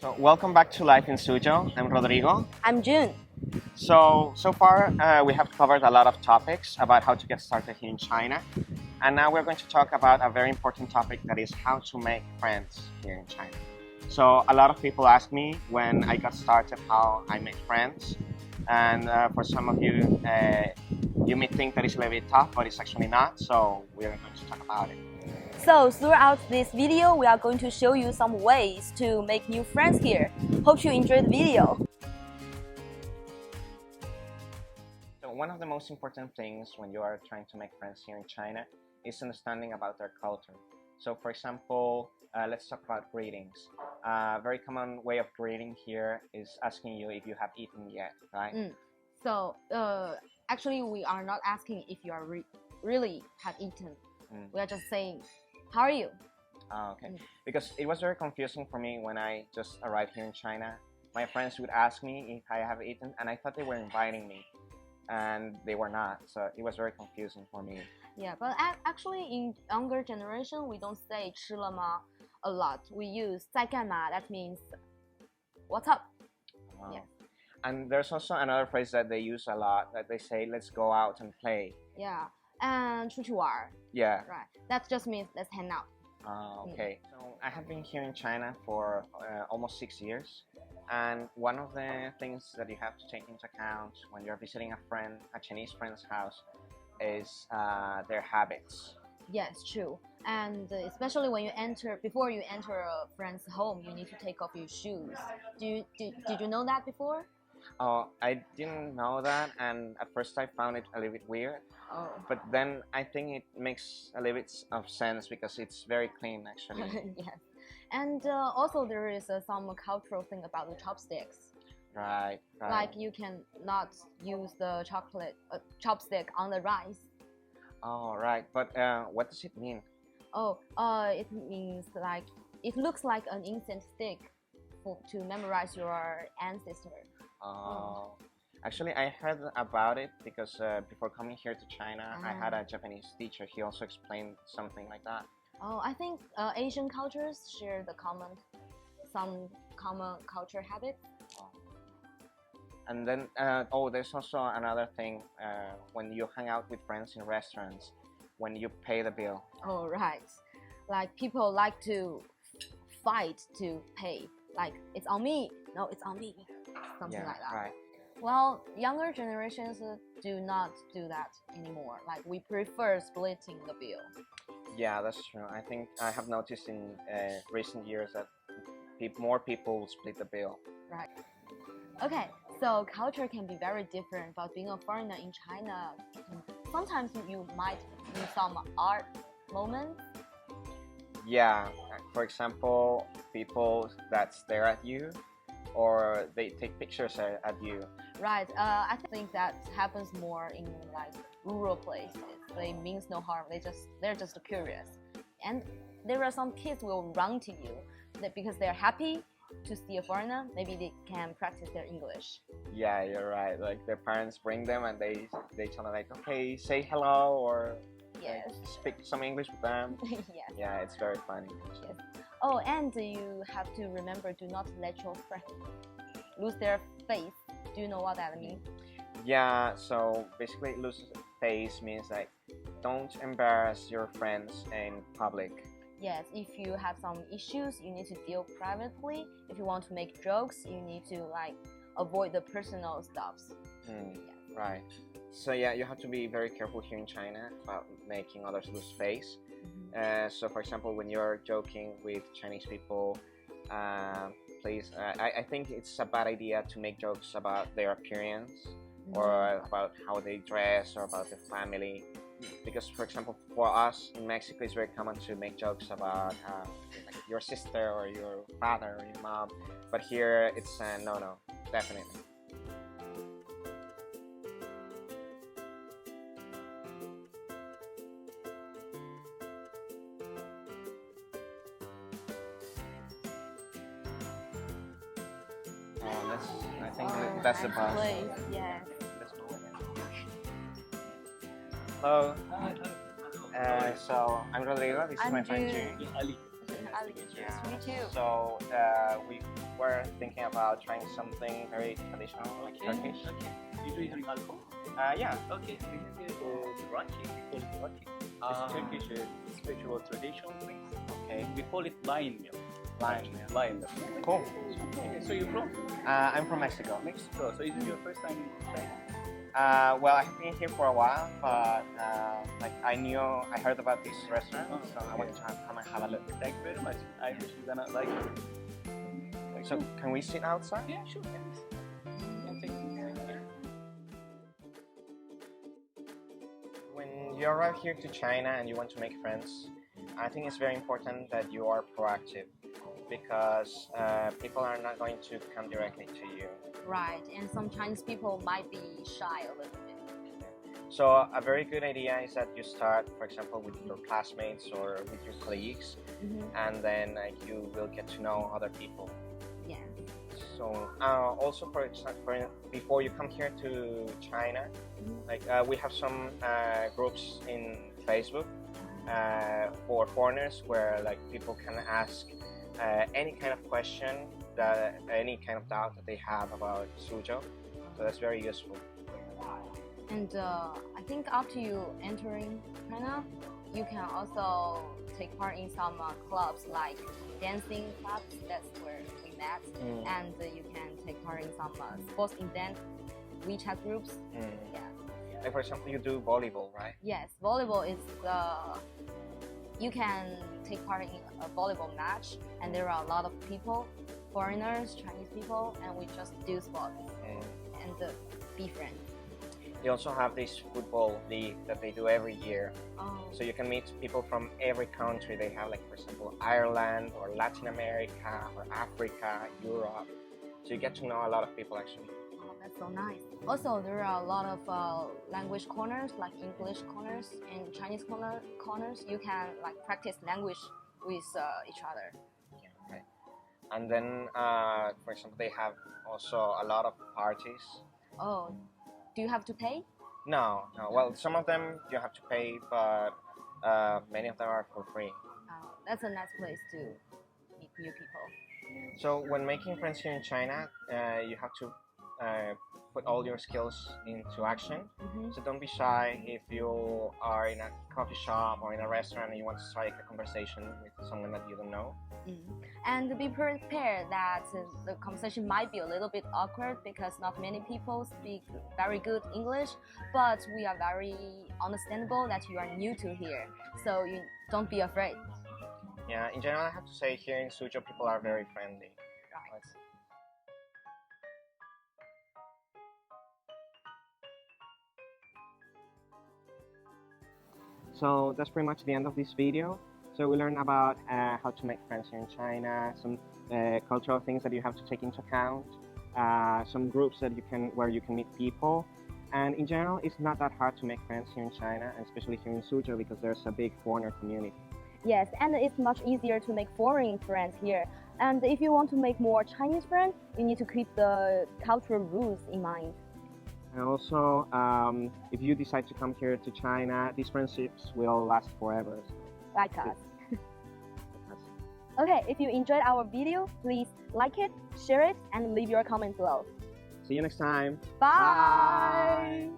So welcome back to Life in Suzhou. I'm Rodrigo. I'm June. So far we have covered a lot of topics about how to get started here in China. And now we're going to talk about a very important topic, that is how to make friends here in China. So a lot of people ask me when I got started how I make friends. And for some of you, you may think that it's a little bit tough, but it's actually not. So we're going to talk about it. So throughout this video, we are going to show you some ways to make new friends here. Hope you enjoy the video. So one of the most important things when you are trying to make friends here in China is understanding about their culture. So for example, let's talk about greetings. A very common way of greeting here is asking you if you have eaten yet, right? So actually, we are not asking if you are really have eaten. We are just saying, how are you? Okay. Because it was very confusing for me when I just arrived here in China. My friends would ask me if I have eaten, and I thought they were inviting me, and they were not. So it was very confusing for me. Yeah, but actually in younger generation, we don't say 吃了吗 a lot. We use 在干嘛, that means what's up. Yeah. And there's also another phrase that they use a lot, that they say, let's go out and play. Yeah, and 出去玩. Yeah. Right. That just means let's hang out. Okay. So I have been here in China for almost 6 years. And one of the things that you have to take into account when you're visiting a Chinese friend's house, is their habits. Yes, true. And especially when before you enter a friend's home, you need to take off your shoes. Did you know that before? Oh, I didn't know that, and at first I found it a little bit weird. Oh. But then I think it makes a little bit of sense because it's very clean, actually. Yes. And also there is some cultural thing about the chopsticks. Right. Like you can not use the chopstick on the rice. Oh, right. But what does it mean? Oh, it means like it looks like an instant stick to memorize your ancestor. Oh. Actually, I heard about it because before coming here to China, I had a Japanese teacher. He also explained something like that. Oh, I think Asian cultures share some common culture habits. And then, there's also another thing when you hang out with friends in restaurants, when you pay the bill. Oh, right. Like people like to fight to pay. Like, it's on me. No, it's on me. Something like that. Right. Well, younger generations do not do that anymore. Like, we prefer splitting the bill. Yeah, that's true. I think I have noticed in recent years that more people split the bill. Right. Okay, so culture can be very different, but being a foreigner in China, sometimes you might miss some art moments. Yeah, for example, people that stare at you, or they take pictures at you. Right, I think that happens more in like rural places. They means no harm. They're just curious, and there are some kids who will run to you because they're happy to see a foreigner. Maybe they can practice their English. Yeah, you're right. Like their parents bring them and they tell them like, okay, say hello, or yes, like, speak some English with them. Yes. Yeah, it's very funny. Yes. Oh, and you have to remember, do not let your friend lose their face. Do you know what that means? Yeah, so basically lose face means like don't embarrass your friends in public. Yes, if you have some issues, you need to deal privately. If you want to make jokes, you need to like avoid the personal stuffs. Yeah. Right. So yeah, you have to be very careful here in China about making others lose face. So for example, when you're joking with Chinese people, please, I think it's a bad idea to make jokes about their appearance or about how they dress or about their family. Because, for example, for us in Mexico, it's very common to make jokes about like your sister or your father or your mom. But here, it's no, definitely. I think that's the bus. Yeah. Hello. So I'm Rodrigo. This is my friend June. June. Ali. Nice to meet you. So we were thinking about trying something very traditional, like Turkish. Okay. You drink alcohol? Yeah. Okay. This is raki. We call it raki. It's Turkish spiritual traditional drink. Okay. We call it lion milk. Lion Lion milk. Cool. Okay. So you're from I'm from Mexico. Mexico. So is this your first time in China? Well, I have been here for a while, but like I heard about this restaurant, so I wanted to come and have a look. Thank you very much. I wish you're gonna like it. So can we sit outside? Yeah, sure. Thanks. Yeah, thank you. When you arrive here to China and you want to make friends, I think it's very important that you are proactive because people are not going to come directly to you. Right, and some Chinese people might be shy a little bit. So a very good idea is that you start, for example, with your classmates or with your colleagues, and then you will get to know other people. Yeah. So also, for example, before you come here to China, like we have some groups in Facebook for foreigners where like people can ask any kind of question, any kind of doubt that they have about Suzhou. So that's very useful. And I think after you entering China, you can also take part in some clubs like dancing clubs. That's where we met. And you can take part in some sports event WeChat groups. Yeah. Like for example, you do volleyball, right? Yes, volleyball is you can take part in a volleyball match, and there are a lot of people, foreigners, Chinese people, and we just do sports and be friends. They also have this football league that they do every year. Oh. So you can meet people from every country. They have like, for example, Ireland or Latin America or Africa, Europe. So you get to know a lot of people actually. Oh, that's so nice. Also, there are a lot of language corners, like English corners and Chinese corners. You can like practice language with each other. Yeah, right. And then, for example, they have also a lot of parties. Oh, do you have to pay? No. Well, some of them you have to pay, but many of them are for free. That's a nice place to meet new people. So when making friends here in China, you have to put all your skills into action. So don't be shy if you are in a coffee shop or in a restaurant and you want to strike a conversation with someone that you don't know. And be prepared that the conversation might be a little bit awkward because not many people speak very good English, but we are very understandable that you are new to here, so you don't be afraid. Yeah, in general, I have to say here in Suzhou, people are very friendly. Right. So that's pretty much the end of this video. So we learned about how to make friends here in China, some cultural things that you have to take into account, some groups that where you can meet people, and in general, it's not that hard to make friends here in China, and especially here in Suzhou because there's a big foreigner community. Yes, and it's much easier to make foreign friends here. And if you want to make more Chinese friends, you need to keep the cultural rules in mind. And also, if you decide to come here to China, these friendships will last forever. Like us. Okay, if you enjoyed our video, please like it, share it, and leave your comment below. See you next time. Bye.